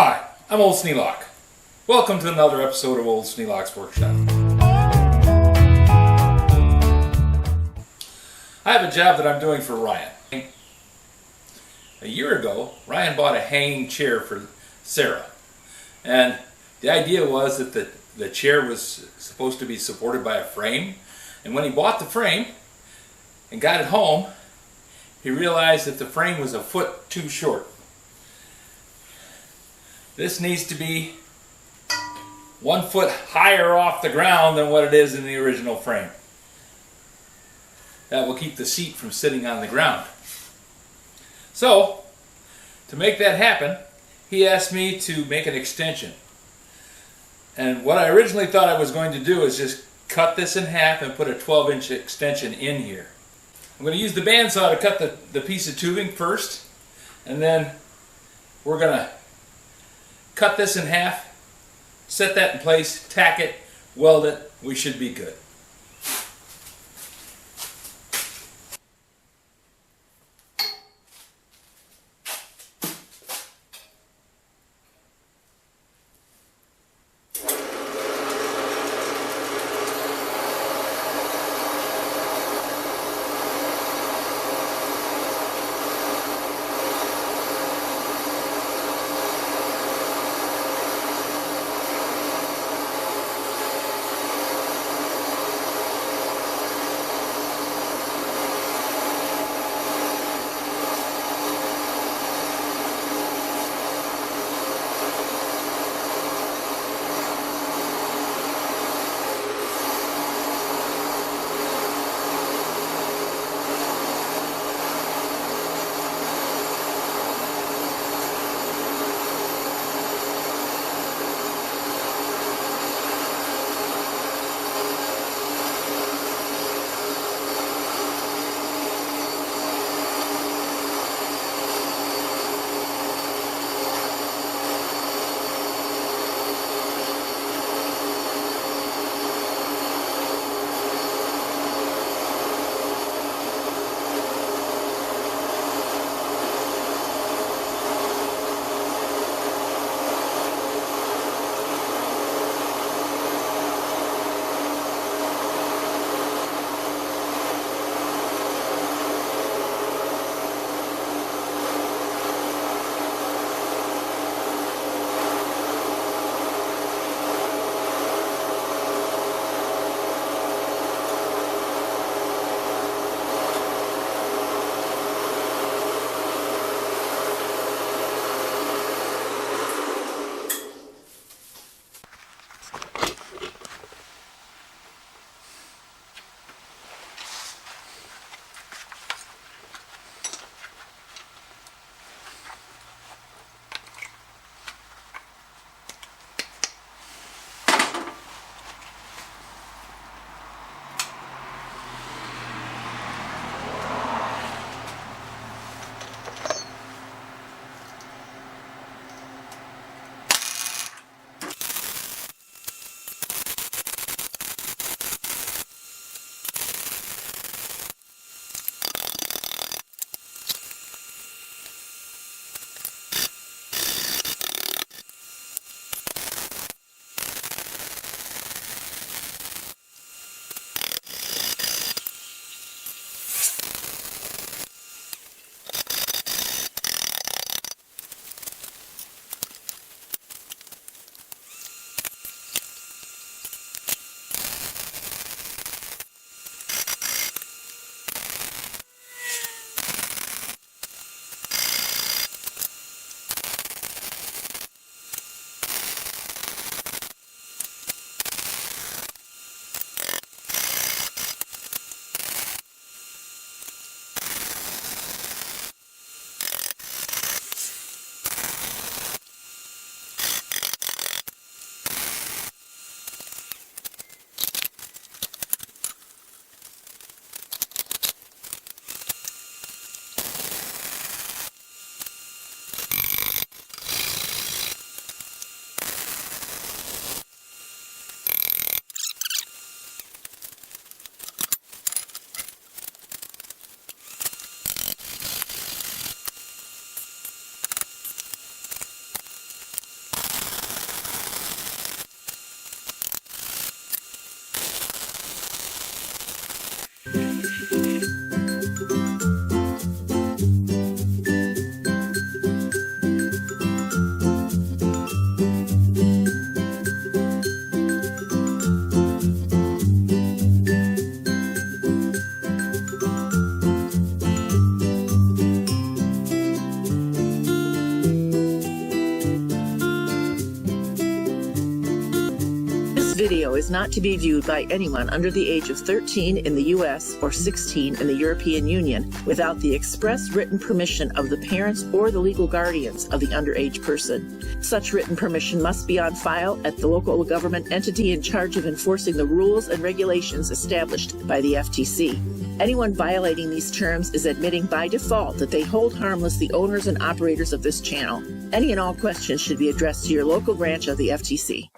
Hi, I'm Old Sneelock. Welcome to another episode of Old Sneelock's Workshop. I have a job that I'm doing for Ryan. A year ago, Ryan bought a hanging chair for Sarah. And the idea was that the chair was supposed to be supported by a frame. And when he bought the frame and got it home, he realized that the frame was a foot too short. This needs to be 1 foot higher off the ground than what it is in the original frame. That will keep the seat from sitting on the ground. So, to make that happen, he asked me to make an extension. And what I originally thought I was going to do is just cut this in half and put a 12-inch extension in here. I'm going to use the bandsaw to cut the piece of tubing first, and then we're going to cut this in half, set that in place, tack it, weld it. We should be good. video is not to be viewed by anyone under the age of 13 in the U.S. or 16 in the European Union without the express written permission of the parents or the legal guardians of the underage person. Such written permission must be on file at the local government entity in charge of enforcing the rules and regulations established by the FTC. Anyone violating these terms is admitting by default that they hold harmless the owners and operators of this channel. Any and all questions should be addressed to your local branch of the FTC.